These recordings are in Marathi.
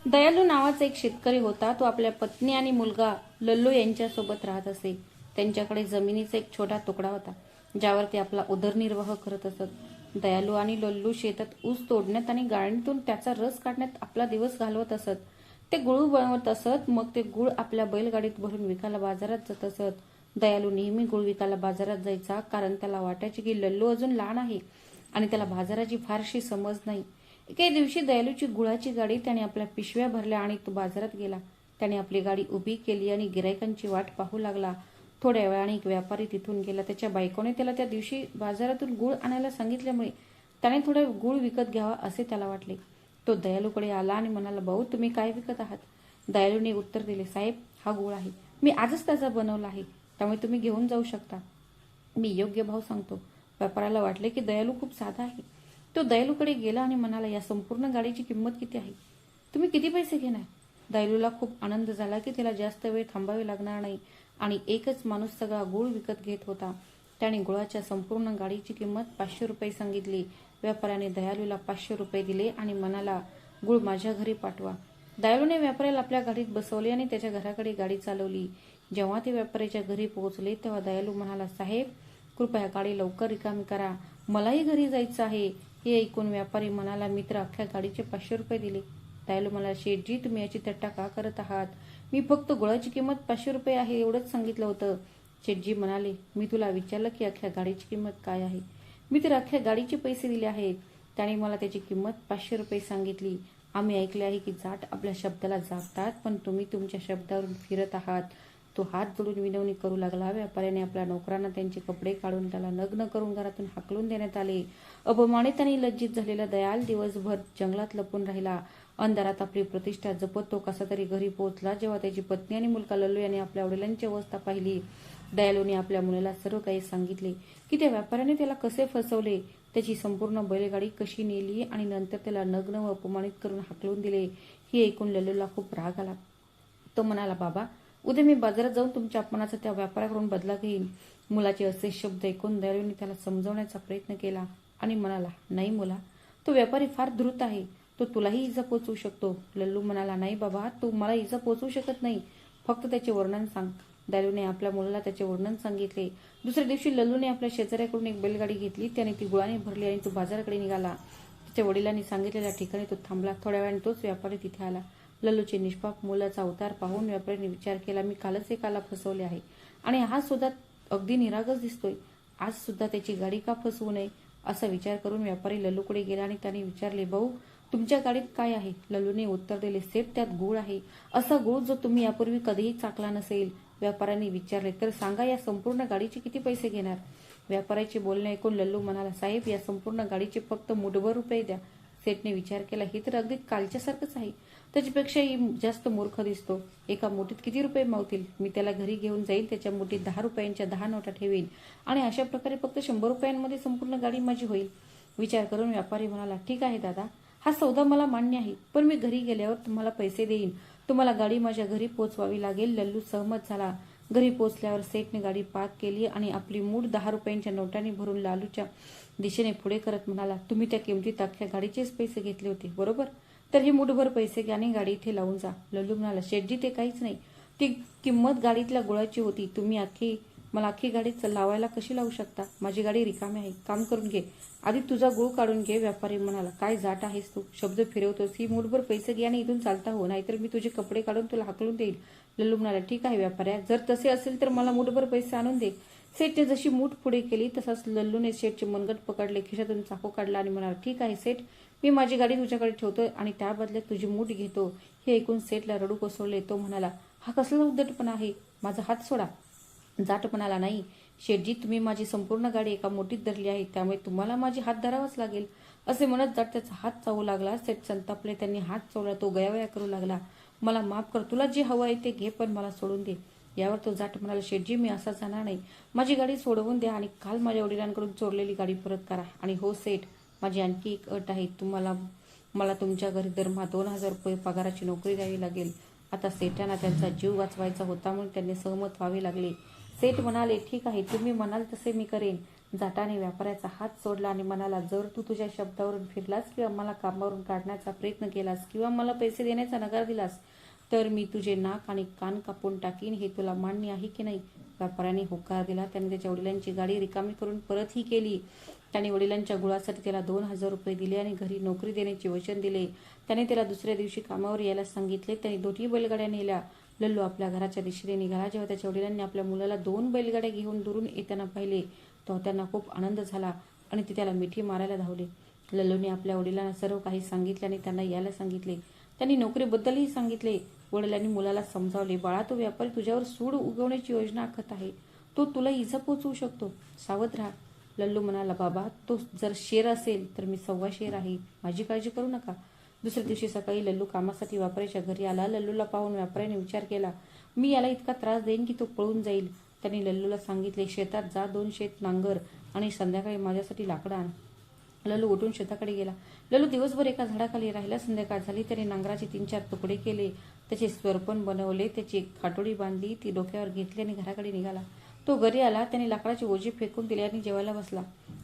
दयालू नावाचा एक शेतकरी होता. तो आपल्या पत्नी आणि मुलगा लल्लू यांच्यासोबत राहत असे. त्यांच्याकडे जमिनीचा एक छोटा तुकडा होता, ज्यावर ते आपला उदरनिर्वाह करत असत. दयालू आणि लल्लू शेतात ऊस तोडण्यात आणि गाळणीतून त्याचा रस काढण्यात आपला दिवस घालवत असत. ते गुळ बनवत असत. मग ते गुळ आपल्या बैलगाडीत भरून विकायला बाजारात जात असत. दयालू नेहमी गुळ विकायला बाजारात जायचा, कारण त्याला वाटायचे की लल्लू अजून लहान आहे आणि त्याला बाजाराची फारशी समज नाही. एके दिवशी दयालूची गुळाची गाडी त्याने आपल्या पिशव्या भरल्या आणि तो बाजारात गेला. त्याने आपली गाडी उभी केली आणि गिरायकांची वाट पाहू लागला. थोड्या वेळाने एक व्यापारी तिथून गेला. त्याच्या बायकोने त्याला त्या दिवशी बाजारातून गुळ आणायला सांगितल्यामुळे त्याने थोडा गुळ विकत घ्यावा असे त्याला वाटले. तो दयालूकडे आला आणि म्हणाला, भाऊ, तुम्ही काय विकत आहात? दयालूने उत्तर दिले, साहेब, हा गुळ आहे. मी आजच त्याचा बनवला आहे, त्यामुळे तुम्ही घेऊन जाऊ शकता. मी योग्य भाव सांगतो. व्यापाऱ्याला वाटले की दयालू खूप साधा आहे. तो दयालूकडे गेला आणि म्हणाला, या संपूर्ण गाडीची किंमत किती आहे? तुम्ही किती पैसे घेणार? दयालूला खूप आनंद झाला की त्याला जास्त वेळ थांबावे लागणार नाही आणि एकच माणूस सगळा गुळ विकत घेत होता. त्याने गुळाच्या संपूर्ण गाडीची किंमत 500 रुपये सांगितली. व्यापाऱ्याने दयालूला 500 रुपये दिले आणि म्हणाला, गुळ माझ्या घरी पाठवा. दयालूने व्यापाऱ्याला आपल्या गाडीत बसवले आणि त्याच्या घराकडे गाडी चालवली. जेव्हा ते व्यापाऱ्याच्या घरी पोहोचले तेव्हा दयालू म्हणाला, साहेब, कृपया गाडी लवकर रिकामी करा, मलाही घरी जायचं आहे. हे ऐकून व्यापारी म्हणाला, मित्र, अख्ख्या गाडीचे 500 रुपये दिले. दयालू म्हणाला, शेठजी, तुम्ही याची थट्टा का करत आहात? मी फक्त गुळाची किंमत 500 रुपये आहे एवढंच सांगितलं होतं. शेठजी म्हणाले, मी तुला विचारलं की अख्ख्या गाडीची किंमत काय आहे? मी तर अख्ख्या गाडीचे पैसे दिले आहेत. त्याने मला त्याची किंमत 500 रुपये सांगितली. आम्ही ऐकले आहे की जाट आपल्या शब्दाला जागतात, पण तुम्ही तुमच्या शब्दावरून फिरत आहात. तो हात जोडून विनवणी करू लागला. व्यापाऱ्याने आपल्या नोकरांना त्यांचे कपडे काढून त्याला नग्न करून घरातून हाकलून देण्यात आले. अपमानित आणि लज्जित झालेला दयाल दिवसभर जंगलात लपून राहिला. अंधारात आपली प्रतिष्ठा जपत तो कसा तरी घरी पोहोचला. जेव्हा त्याची पत्नी आणि मुलगा लल्लू यांनी आपल्या वडिलांची अवस्था पाहिली, दयालूने आपल्या मुलाला सर्व काही सांगितले की त्या व्यापाऱ्याने त्याला कसे फसवले, त्याची संपूर्ण बैलगाडी कशी नेली आणि नंतर त्याला नग्न व अपमानित करून हाकलून दिले. हे ऐकून लल्लूला खूप राग आला. तो म्हणाला, बाबा, उद्या मी बाजारात जाऊन तुमच्या अपमानाचा त्या व्यापाऱ्याकडून बदला घेईन. मुलाचे असे शब्द ऐकून दयालूने त्याला समजवण्याचा प्रयत्न केला आणि म्हणाला, नाही मुला, तो व्यापारी फार धूर्त आहे. तो तुलाही इजा पोचवू शकतो. लल्लू म्हणाला, नाही बाबा, तू मला इजा पोचवू शकत नाही, फक्त त्याचे वर्णन सांग. दयालूने आपल्या मुलाला त्याचे वर्णन सांगितले. दुसऱ्या दिवशी लल्लूने आपल्या शेजाऱ्याकडून एक बैलगाडी घेतली. त्याने ती गुळाने भरली आणि तो बाजाराकडे निघाला. त्याच्या वडिलांनी सांगितलेल्या ठिकाणी तो थांबला. थोड्या वेळाने तोच व्यापारी तिथे आला. लल्लूचे निष्पाप मुलाचा अवतार पाहून व्यापाऱ्याने विचार केला, मी कालच एकाला फसवले आहे आणि हा सुद्धा अगदी निरागस दिसतोय. आज सुद्धा त्याची गाडी का फसवू नये असा विचार करून व्यापारी लल्लूकडे गेला आणि त्याने विचारले, भाऊ, तुमच्या गाडीत काय आहे? लल्लूने उत्तर दिले, सेठ, त्यात गुळ आहे. असा गुळ जो तुम्ही यापूर्वी कधीही चाकला नसेल. व्यापाऱ्याने विचारले, तर सांगा, या संपूर्ण गाडीचे किती पैसे घेणार? व्यापाऱ्याचे बोलणे ऐकून लल्लू म्हणाला, साहेब, या संपूर्ण गाडीचे फक्त मुठभर रुपये द्या. सेठने विचार केला, हे तर अगदी कालच्यासारखंच आहे. त्याच्यापेक्षाही जास्त मूर्ख दिसतो. एका मुठीत किती रुपये मावतील? मी त्याला घरी घेऊन जाईल, त्याच्या मुठीत 10 रुपयांच्या 10 नोटा ठेवीन आणि अशा प्रकारे फक्त 100 रुपयांमध्ये संपूर्ण गाडी माझी होईल. विचार करून व्यापारी म्हणाला, ठीक आहे दादा, हा सौदा मला मान्य आहे, पण मी घरी गेल्यावर तुम्हाला पैसे देईन. तुम्हाला गाडी माझ्या घरी पोचवावी लागेल. लल्लू सहमत झाला. घरी पोचल्यावर सेठने गाडी पार्क केली आणि आपली मूठ 10 रुपयांच्या नोटांनी भरून लालूच्या दिशेने पुढे करत म्हणाला, तुम्ही त्या किमतीत अख्ख्या गाडीचेच पैसे घेतले होते, बरोबर? तर हे मुठभर पैसे घ्या आणि गाडी इथे लावून जा. लल्लू म्हणाला, शेठजी, ते काहीच नाही. ती किंमत गाडीतल्या गुळाची होती. तुम्ही मला अख्खी गाडी लावायला कशी लावू शकता? माझी गाडी रिकामी आहे. काम करून घे, आधी तुझा गुळ काढून घे. व्यापारी म्हणाला, काय जाट आहेस तू, शब्द फिरवतोस? ही मुठभर पैसे घे आणि इथून चालता हो, नाहीतर मी तुझे कपडे काढून तुला हाकलून देईल. लल्लू म्हणाला, ठीक आहे व्यापाऱ्या, जर तसे असेल तर मला मुठभर पैसे आणून दे. सेठने जशी मूठ पुढे केली तसाच लल्लूने सेठचे मनगट पकडले, खिशातून चाकू काढला आणि म्हणाला, ठीक आहे सेठ, मी माझी गाडी तुझ्याकडे ठेवतो आणि त्या बदल्यात तुझी मूठ घेतो. हे ऐकून सेठला रडू कोसळले. तो म्हणाला, हा कसला उद्धटपणा आहे, माझा हात सोडा. जाट म्हणाला, नाही शेठजी, तुम्ही माझी संपूर्ण गाडी एका मुठीत धरली आहे, त्यामुळे तुम्हाला माझी हात धरावाच लागेल. असे म्हणत जाट त्याचा हात चावू लागला. सेठ संतापले. त्यांनी हात चावला. तो गयावया करू लागला, मला माफ कर, तुला जे हवं आहे ते घे, पण मला सोडून दे. यावर तो जाट म्हणाला, शेठजी, मी असा जाणार नाही. माझी गाडी सोडवून द्या आणि काल माझ्या वडिलांकडून चोरलेली गाडी परत करा. आणि हो सेठ, माझी आणखी एक अट आहे. मला तुमच्या घरी दरमहा 2000 रुपये पगाराची नोकरी द्यावी लागेल. आता सेठांना त्यांचा जीव वाचवायचा होता म्हणून त्यांनी सहमत व्हावे लागले. सेठ म्हणाले, ठीक आहे, तुम्ही म्हणाल तसे मी करेन. जाटाने व्यापाऱ्याचा हात सोडला आणि म्हणाला, जर तू तुझ्या शब्दावरून फिरलास किंवा मला कामावरून काढण्याचा प्रयत्न केलास किंवा मला पैसे देण्याचा नकार दिलास तर मी तुझे नाक आणि कान कापून टाकीन. हे तुला मान्य आहे की नाही? व्यापाऱ्याने होकार दिला. त्याने त्याच्या वडिलांची गाडी रिकामी करून परतही केली. त्याने वडिलांच्या गुळासाठी त्याला 2,000 रुपये दिले आणि घरी नोकरी देण्याचे वचन दिले. त्याने त्याला दुसऱ्या दिवशी कामावर यायला सांगितले. त्याने 2 बैलगाड्या नेल्या. लल्लू आपल्या घराच्या दिशेने निघाला. जेव्हा त्याच्या वडिलांनी आपल्या मुलाला 2 बैलगाड्या घेऊन दुरून येताना पाहिले तेव्हा त्यांना खूप आनंद झाला आणि ते त्याला मिठी मारायला धावले. लल्लूने आपल्या वडिलांना सर्व काही सांगितले आणि त्यांना यायला सांगितले. त्यांनी नोकरीबद्दलही सांगितले. वडिलांनी मुलाला समजावले, बाळा, तो व्यापारी तुझ्यावर सूड उगवण्याची योजना आखत आहे. तो तुला इजा पोचवू शकतो. सावध राहा. लल्लू म्हणाला, बाबा, तो जर शेर असेल तर मी 1.25 शेर आहे. माझी काळजी करू नका. दुसऱ्या दिवशी सकाळी लल्लू कामासाठी व्यापाऱ्याच्या घरी आला. लल्लूला पाहून व्यापाऱ्याने विचार केला, मी याला इतका त्रास देईन की तो पळून जाईल. त्यांनी लल्लूला सांगितले, शेतात जा, 2 शेत नांगर आणि संध्याकाळी माझ्यासाठी लाकडं आण. लल्लू उठून शेताकडे गेला. लल्लू दिवसभर एका झाडाखाली राहिला. संध्याकाळ झाली. त्याने नांगराचे 3-4 तुकडे केले. त्याचे स्वरपण बनवले. त्याची खाटोडी बांधली, ती डोक्यावर घेतली आणि घराकडे निघाला. तो घरी आला. त्याने लाकडाचे ओझे फेकून दिले आणि जेवायला बसला.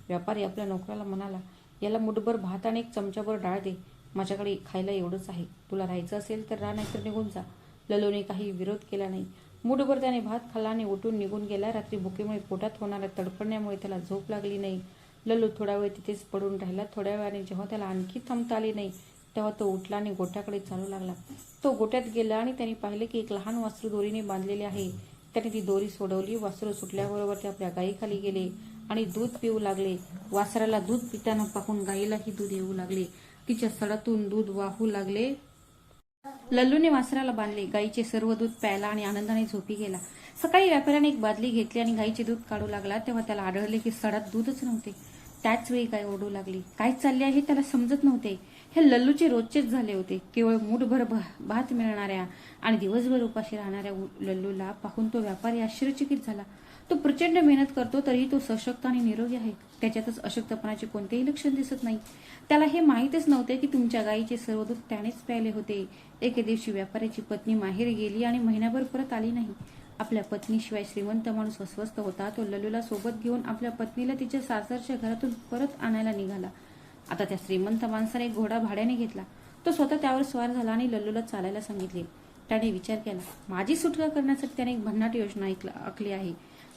व्यापारी आपल्या नोकराला म्हणाला, याला मुठभर भात आणि 1 चमचाभर डाळ दे. माझ्याकडे खायला एवढंच आहे. तुला राहायचं असेल तर राहा, नाहीतर निघून जा. लल्लूने काही विरोध केला नाही. मुठभर त्याने भात खाल्ला आणि उठून निघून गेला. रात्री भुकेमुळे पोटात होणाऱ्या तडफडण्यामुळे त्याला झोप लागली नाही. लल्लू थोडा वेळ तिथेच पडून राहिला. थोड्या वेळाने जेव्हा त्याला आणखी थांबता आली नाही तेव्हा तो उठला आणि गोठ्याकडे चालू लागला. तो गोठ्यात गेला आणि त्याने पाहिले की एक लहान वासरू दोरीने बांधलेले आहे. त्याने ती दोरी सोडवली. वासरू सुटल्याबरोबर ते आपल्या गायीखाली गेले आणि दूध पिऊ लागले. वासराला दूध पिताना पाहून गायीलाही दूध येऊ लागले. तिच्या सडातून दूध वाहू लागले. लल्लूने वासराला बांधले. गायीचे सर्व दूध प्यायला आणि आनंदाने झोपी गेला. सकाळी व्यापाऱ्याने एक बादली घेतली आणि गायीचे दूध काढू लागला. तेव्हा त्याला आढळले की सडात दूधच नव्हते. त्याच वेळी गाय ओरडू लागली. काय चालले आहे त्याला समजत नव्हते. हे लल्लूचे रोजचेच झाले होते. केवळ मूठभर भात मिळणाऱ्या आणि दिवसभर उपाशी राहणाऱ्या लल्लूला पाहून तो व्यापारी आश्चर्यचकित झाला. तो प्रचंड मेहनत करतो तरीही तो सशक्त आणि निरोगी आहे. त्याच्यातच अशक्तपणाचे कोणतेही लक्षण दिसत नाही. त्याला हे माहीतच नव्हते की तुमच्या गायीचे सर्व दूध त्यानेच प्यायले होते. एके दिवशी व्यापाऱ्याची पत्नी माहेर गेली आणि महिनाभर परत आली नाही. आपल्या पत्नीशिवाय श्रीमंत माणूस अस्वस्थ होता. तो लल्लूला सोबत घेऊन आपल्या पत्नीला तिच्या सासरच्या घरातून परत आणायला निघाला. आता त्या श्रीमंत माणसाने एक घोडा भाड्याने घेतला. तो स्वतः त्यावर स्वार झाला आणि लल्लूला चालायला सांगितले. त्याने विचार केला, माझी सुटका करण्यासाठी त्याने एक भन्नाट योजना आखली आहे.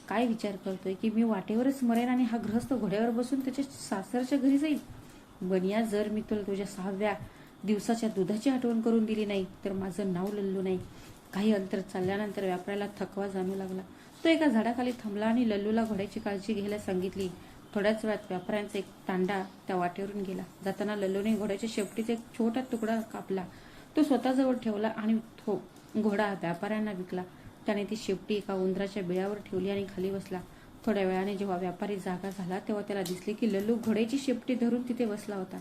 काय विचार करतोय की मी वाटेवरच मरेन आणि हा गृहस्थ घोड्यावर बसून त्याच्या सासरच्या घरी जाईल. बनिया, जर मी तुला तुझ्या 6व्या दिवसाच्या दुधाची आठवण करून दिली नाही तर माझं नाव लल्लू नाही. काही अंतर चालल्यानंतर व्यापाऱ्याला थकवा जाणू लागला. तो एका झाडाखाली थांबला आणि लल्लूला घोड्याची काळजी घ्यायला सांगितली. थोड्याच वेळात व्यापाऱ्यांचा एक तांडा त्या वाटेवरून गेला. जाताना लल्लूने घोड्याच्या शेपटीचा एक छोटा तुकडा कापला. तो स्वतःजवळ ठेवला आणि तो घोडा व्यापाऱ्यांना विकला. त्याने ती शेपटी एका उंदराच्या बिळावर ठेवली आणि खाली बसला. थोड्या वेळाने जेव्हा व्यापारी जागा झाला तेव्हा त्याला दिसले की लल्लू घोड्याची शेपटी धरून तिथे बसला होता.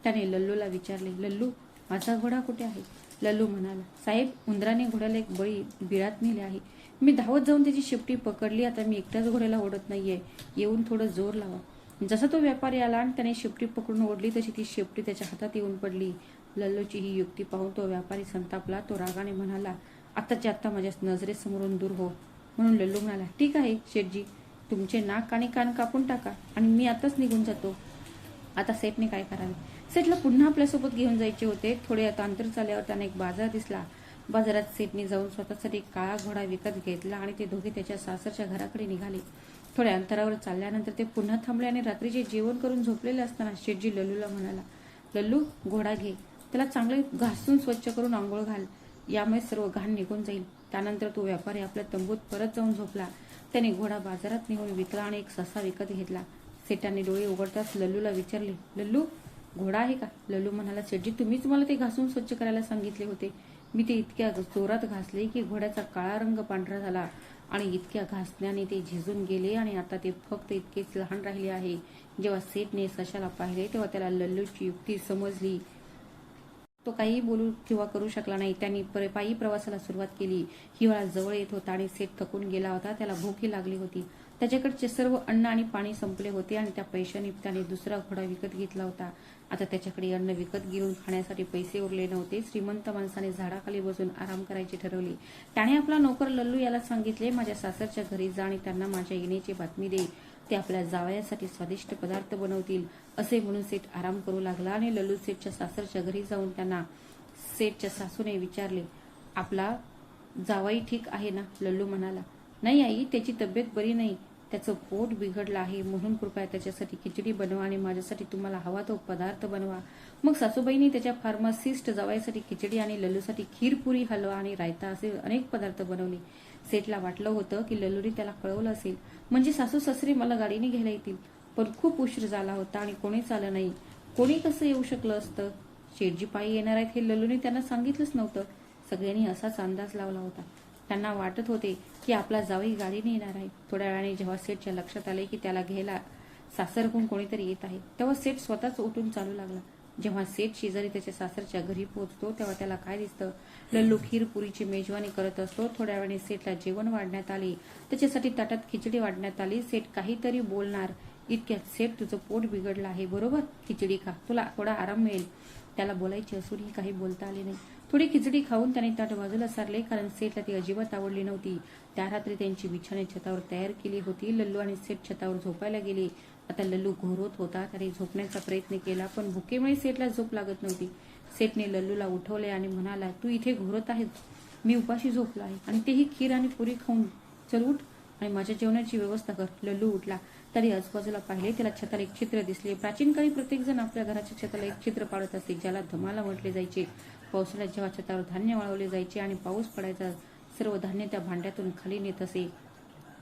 त्याने लल्लूला विचारले, लल्लू, माझा घोडा कुठे आहे? लल्लू म्हणाला, साहेब, उंदराने घोड्याला एक बळी बिळात नेले आहे. मी धावत जाऊन त्याची शेपटी पकडली. आता मी एकट्याच घोड्याला ओढत नाहीये. येऊन थोडं जोर लावा. जसा तो व्यापारी आला आणि त्याने शेपटी पकडून ओढली तशी ती शेपटी त्याच्या हातात येऊन पडली. लल्लूची ही युक्ती पाहून तो व्यापारी संतापला. तो रागाने म्हणाला, आत्ताच्या आत्ता माझ्या नजरेसमोरून दूर हो. म्हणून लल्लू म्हणाला, ठीक आहे शेठजी, तुमचे नाक आणि कान कापून टाका आणि मी आताच निघून जातो. आता सेठने काय करावे? सेठला पुन्हा आपल्यासोबत घेऊन जायचे होते. थोडे आता अंतर चालल्यावर त्याने एक बाजार दिसला. बाजारात सेठने जाऊन स्वतःसाठी एक काळा घोडा विकत घेतला आणि ते दोघे त्याच्या सासरच्या घराकडे निघाले. थोड्या अंतरावर चालल्यानंतर ते पुन्हा थांबले आणि रात्रीचे जेवण करून झोपलेले असताना शेठजी लल्लूला म्हणाला, लल्लू, घोडा घे. त्याला चांगले घासून स्वच्छ करून आंघोळ घाल. यामुळे सर्व घाण निघून जाईल. त्यानंतर तो व्यापारी आपल्या तंबूत परत जाऊन झोपला. त्याने घोडा बाजारात नेऊन विकला आणि एक ससा विकत घेतला. सेठाने डोळे उघडताच लल्लूला विचारले, लल्लू, घोडा आहे का? लल्लू म्हणाला, शेठजी, तुम्हीच मला ते घासून स्वच्छ करायला सांगितले होते. मी ते इतक्या जोरात घासले की घोड्याचा काळा रंग पांढरा झाला आणि इतक्या घासण्याने ते झिजून गेले आणि आता ते फक्त इतकेच लहान राहिले आहे. जेव्हा सेठने सशाला पाहिले तेव्हा त्याला लल्लूची युक्ती समजली. तो काही बोलू किंवा करू शकला नाही. त्यांनी पायी प्रवासाला सुरुवात केली. हिवाळा जवळ येत होता आणि सेठ थकून गेला होता. त्याला भूकही लागली होती. त्याच्याकडचे सर्व अन्न आणि पाणी संपले होते आणि त्या पैशाने त्याने दुसरा घोडा विकत घेतला होता. आता त्याच्याकडे अन्न विकत घेऊन खाण्यासाठी पैसे उरले नव्हते. श्रीमंत माणसाने झाडाखाली बसून आराम करायचे ठरवले. त्याने आपला नोकर लल्लू याला सांगितले, माझ्या सासरच्या घरी जा आणि त्यांना माझ्या येण्याची बातमी दे. ते आपल्या जावयासाठी स्वादिष्ट पदार्थ बनवतील असे म्हणून सेठ आराम करू लागला आणि लल्लू सेठच्या सासरच्या घरी जाऊन त्यांना सेठच्या सासूने विचारले, आपला जावाई ठीक आहे ना? लल्लू म्हणाला, नाही आई, त्याची तब्येत बरी नाही, त्याचं पोट बिघडलं आहे, म्हणून कृपया त्याच्यासाठी खिचडी बनवा आणि माझ्यासाठी तुम्हाला हवा तो पदार्थ बनवा. मग सासूबाईंनी त्याच्या फार्मासिस्ट जावयासाठी खिचडी आणि लल्लूसाठी खीरपुरी, हलवा आणि रायता असे अनेक पदार्थ बनवले. सेठला वाटलं होतं की लल्लूने त्याला कळवलं असेल, म्हणजे सासू सासरे मला गाडीने घ्यायला येतील. पण खूप उशीर झाला होता आणि कोणीच आलं नाही. कोणी कसं येऊ शकलं असतं? शेठजी पायी येणार आहेत हे लल्लूने त्यांना सांगितलंच नव्हतं. सगळ्यांनी असाच अंदाज लावला होता. त्यांना वाटत होते की आपला जावई गाडीने येणार आहे. थोड्या वेळाने जेव्हा सेठच्या लक्षात आले की त्याला घ्यायला सासरहून कोणीतरी येत आहे, तेव्हा सेठ स्वतःच उठून चालू लागला. जेव्हा सेठ शेजारी त्याच्या सासरच्या घरी पोहोचतो तेव्हा त्याला काय दिसतं? लल्लू खीरपुरीची मेजवानी करत असतो. थोड्या वेळाने सेठला जेवण वाढण्यात आले. त्याच्यासाठी ताटात खिचडी वाढण्यात आली. सेठ काहीतरी बोलणार इतक्यात, सेठ तुझं पोट बिघडलं आहे बरोबर, खिचडी खा, तुला थोडा आराम मिळेल. त्याला बोलायचे असूनही काही बोलता आले नाही. थोडी खिचडी खाऊन त्याने ताट बाजूला सारले, कारण सेठला ती अजिबात आवडली नव्हती. त्या रात्री त्यांची बिछाने छतावर तयार केली होती. लल्लू आणि सेठ छतावर झोपायला गेले. आता लल्लू घोरत होता. त्याने झोपण्याचा प्रयत्न केला, पण भुकेमुळे सेठला झोप लागत नव्हती. सेठने लल्लूला उठवले आणि म्हणाला, तू इथे घोरत आहेस, मी उपाशी झोपला आहे आणि तेही खीर आणि पुरी खाऊन. चल उठ आणि माझ्या जेवणाची व्यवस्था कर. लल्लू उठला. तरी आजूबाजूला पाहिले, त्याला छताला एक चित्र दिसले. प्राचीन काळी प्रत्येक जण आपल्या घराच्या छताला एक चित्र पाडत असे, ज्याला धमाला म्हटले जायचे. पावसाळ्यात जेव्हा छतावर धान्य वाळवले जायचे आणि पाऊस पडायचा, सर्व धान्य त्या भांड्यातून खाली नेत असे.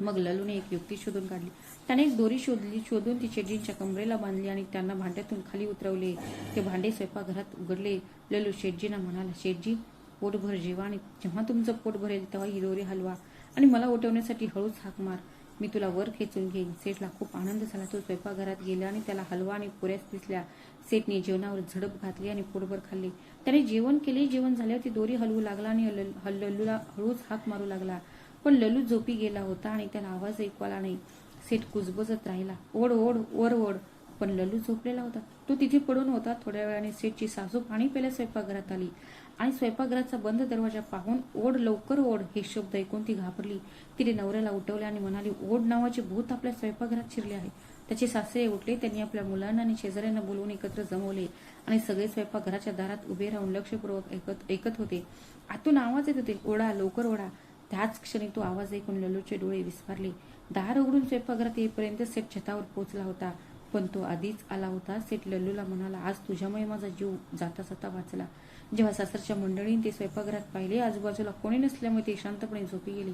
मग लल्लूने एक युक्ती शोधून काढली. त्याने एक दोरी शोधून ती शेटजींच्या कमरेला बांधली आणि त्यांना भांड्यातून खाली उतरवले. ते भांडे स्वयंपाकघरात उघडले. लल्लू शेटजींना म्हणाला, शेटजी, पोटभर जेवा आणि जेव्हा तुमचं पोट भरेल तेव्हा ही दोरी हलवा आणि मला उठवण्यासाठी हळूच हाक मार, मी तुला वर खेचून घेईन. सेठला खूप आनंद झाला. तो स्वयंपाकघरात गेला आणि त्याला हलवा आणि पुऱ्याच दिसल्या. सेठने जेवणावर झडप घातली आणि पोटभर खाल्ले. त्याने जेवण केले. जेवण झाल्यावर ती दोरी हलवू लागला आणि लल्लूला हळूच हाक मारू लागला. पण लल्लू झोपी गेला होता आणि त्याला आवाज ऐकू आला नाही. सेठ कुजबजत राहिला, ओढ ओढ वर ओढ, पण लल्लू झोपलेला होता. तो तिथे पडून होता. थोड्या वेळाने सेठची सासू पाणी प्यायला स्वयंपाकघरात आली आणि स्वयंपाकघराचा बंद दरवाजा पाहून ओढ लवकर ओढ हे शब्द ऐकून ती घाबरली. तिने नवऱ्याला उठवले आणि म्हणाली, ओढ नावाचे भूत आपल्या स्वयंपाकघरात शिरले आहे. त्याचे सासरे उठले. त्यांनी आपल्या मुलांना आणि शेजाऱ्यांना बोलवून एकत्र जमवले आणि सगळे स्वयंपाकघराच्या दारात उभे राहून लक्षपूर्वक ऐकत होते. आतून आवाज येत होते, ओढा लवकर ओढा. त्याच क्षणी तो आवाज ऐकून लल्लूचे डोळे विस्फारले. दार उघडून स्वयंपाकघरात येईपर्यंत सेठ छतावर पोहोचला होता, पण तो आधीच आला होता. सेठ लल्लूला म्हणाला, आज तुझ्यामुळे माझा जीव जाता जाता वाचला. जेव्हा सासरच्या मंडळीने ते स्वयंपाकघरात पाहिले, आजूबाजूला कोणी नसल्यामुळे ते शांतपणे झोपी गेले.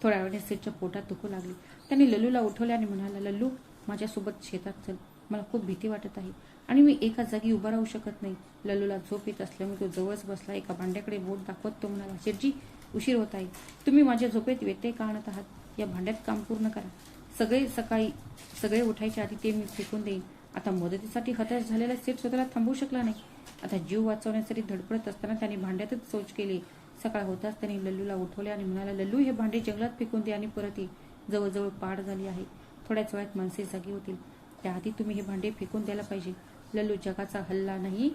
थोड्या वेळाने सेठच्या पोटात दुखू लागले. त्यांनी लल्लूला उठवले आणि म्हणाला, लल्लू, माझ्यासोबत शेतात चल, मला खूप भीती वाटत आहे आणि मी एका जागी उभा राहू शकत नाही. लल्लूला झोप येत असल्यामुळे तो जवळच बसला. एका भांड्याकडे बोट दाखवत तो म्हणाला, शेठजी, उशीर होत आहे, तुम्ही माझ्या झोपेत व्यत्यय का आणत आहात? या भांड्यात काम पूर्ण करा. सगळे उठायच्या आधी ते मी फेकून देईन. आता मदतीसाठी हताश झालेला सेठ स्वतःला थांबवू शकला नाही. आता जीव वाचवण्यासाठी धडपडत असताना त्याने भांड्यातच शौच केले. सकाळ होताच त्याने लल्लूला उठवले आणि म्हणाला, लल्लू, हे भांडे जंगलात फेकून दे आणि परत ये. जवळजवळ पाड झाली आहे. थोड्याच वेळात माणसे जागी होतील. त्याआधी तुम्ही हे भांडे फेकून द्यायला पाहिजे. लल्लू जगाचा हल्ला नाही.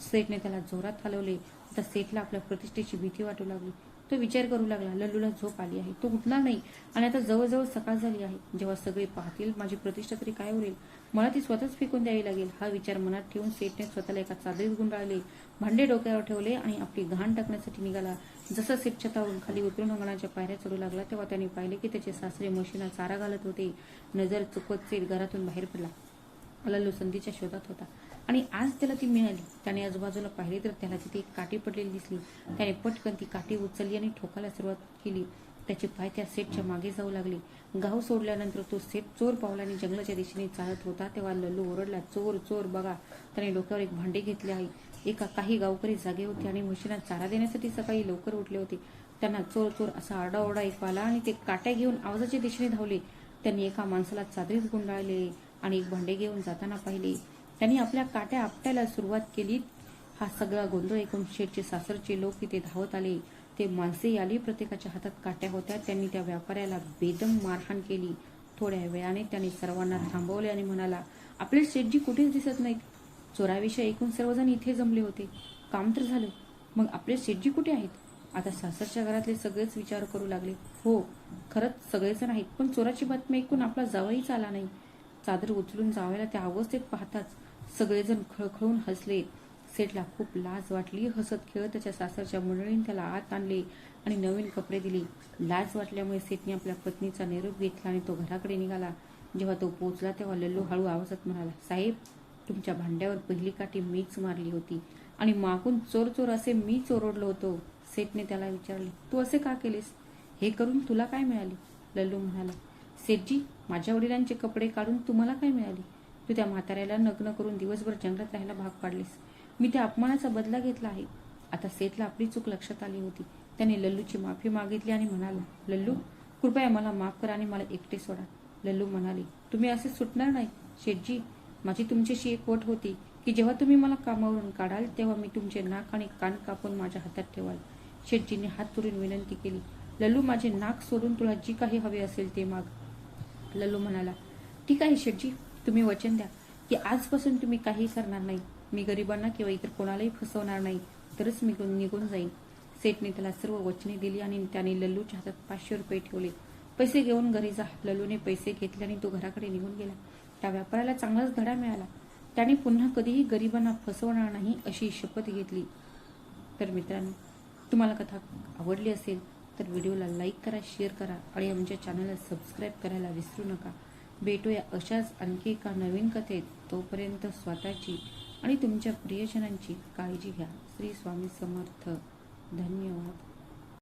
सेठने त्याला जोरात हलवले. आता सेठला आपल्या प्रतिष्ठेची भीती वाटू लागली. तो विचार करू लागला, लल्लूला झोप आली आहे, तो उठणार नाही आणि आता जवळजवळ सकाळ झाली आहे. जेव्हा सगळे पाहतील, माझी प्रतिष्ठा तरी काय उरेल? मला ती स्वतःच फेकून द्यावी लागेल. हा विचार मनात ठेवून सेठने स्वतःला एका चादरीत गुंडाळले, भांडे डोक्यावर ठेवले आणि आपली घाण टाकण्यासाठी निघाला. जसा सेठ छतावरून खाली उतरून अंगणाच्या पायऱ्या चढू लागला, तेव्हा त्याने पाहिले की त्याचे सासरे म्हशींना चारा घालत होते. नजर चुकवत सेठ घरातून बाहेर पडला. लल्लू संधीच्या शोधात होता आणि आज त्याला ती मिळाली. त्याने आजूबाजूला पाहिले तर त्याला तिथे एक काठी पडलेली दिसली. त्याने पटकन ती काठी उचलली आणि ठोकायला सुरुवात केली. त्याचे पाय त्या सेठच्या मागे जाऊ लागले. गाव सोडल्यानंतर तो सेठ चोर पावलाने जंगलाच्या दिशेने चालत होता. तेव्हा लल्लू ओरडला, चोर चोर बघा. त्याने डोक्यावर एक भांडे घेतले आहे. काही गावकरी जागे होते आणि म्हशींना चारा देण्यासाठी सकाळी लवकर उठले होते. त्यांना चोर चोर असा आरडाओरडा ऐकू आला आणि ते काट्या घेऊन आवाजाच्या दिशेने धावले. त्यांनी एका माणसाला चादरीत गुंडाळले आणि एक भांडे घेऊन जाताना पाहिले. त्यांनी आपल्या काट्या आपटायला सुरुवात केली. हा सगळा गोंधळ ऐकून शेठचे सासरचे लोक तिथे धावत आले. ते माणसे आली. प्रत्येकाच्या हातात काट्या होत्या. त्यांनी त्या व्यापाऱ्याला बेदम मारहाण केली. थोड्या वेळाने त्यांनी सर्वांना थांबवले आणि म्हणाला, आपले शेठजी कुठेच दिसत नाहीत. चोराविषयी ऐकून सर्वजण इथे जमले होते. काम तर झालं, मग आपले शेठजी कुठे आहेत? आता सासरच्या घरातले सगळेच विचार करू लागले. हो, खरंच सगळेच नाहीत, पण चोराची बातमी ऐकून आपला जावईच आला नाही. चादर उचलून जावयाला त्या अवस्थेत पाहताच सगळेजण खळखळून हसले. सेठला खूप लाज वाटली. हसत खेळत त्याच्या सासरच्या मंडळीने त्याला आत आणले आणि नवीन कपडे दिले. लाज वाटल्यामुळे सेठने आपल्या पत्नीचा निरोप घेतला आणि तो घराकडे निघाला. जेव्हा तो पोहोचला तेव्हा लल्लू हळू आवाजात म्हणाला, साहेब, तुमच्या भांड्यावर पहिली काठी मीच मारली होती आणि मागून चोर चोर असे मीच ओरडलो होतो. सेठने त्याला विचारले, तू असे का केलेस? हे करून तुला काय मिळाले? लल्लू म्हणाला, सेठजी, माझ्या वडिलांचे कपडे काढून तुम्हाला काय मिळाले? तू त्या म्हाताऱ्याला नग्न करून दिवसभर जंगलात राहायला भाग पाडलेस. मी त्या अपमानाचा बदला घेतला आहे. आता सेठला आपली चूक लक्षात आली होती. त्याने लल्लूची माफी मागितली आणि म्हणाला, लल्लू, कृपया मला माफ करा आणि मला एकटे सोडा. लल्लू म्हणाले, तुम्ही असे सुटणार नाही शेठजी. माझी तुमच्याशी एक वट होती की जेव्हा तुम्ही मला कामावरून काढाल तेव्हा मी तुमचे नाक आणि कान कापून माझ्या हातात ठेवाल. शेठजीने हात जोडून विनंती केली, लल्लू, माझे नाक सोडून तुला जी काही हवे असेल ते माग. लल्लू म्हणाला, ठीक आहे शेठजी, तुम्ही वचन द्या की आजपासून तुम्ही काही करणार नाही. मी गरिबांना किंवा इतर कोणालाही फसवणार नाही, तरच मी निघून जाईन. सेठने त्याला सर्व वचने दिली आणि त्याने लल्लूच्या हातात 500 रुपये ठेवले. पैसे घेऊन घरी जा. लल्लूने पैसे घेतले आणि तो घराकडे निघून गेला. त्या व्यापाऱ्याला चांगलाच धडा मिळाला. त्याने पुन्हा कधीही गरिबांना फसवणार नाही अशी शपथ घेतली. तर मित्रांनो, तुम्हाला कथा आवडली असेल तर व्हिडिओला लाईक करा, शेअर करा आणि आमच्या चॅनलला सबस्क्राईब करायला विसरू नका. भेटूया अशाच आणखी एका नवीन कथेत. तोपर्यंत स्वतःची आणि तुमच्या प्रियजनांची काळजी घ्या. श्री स्वामी समर्थ. धन्यवाद.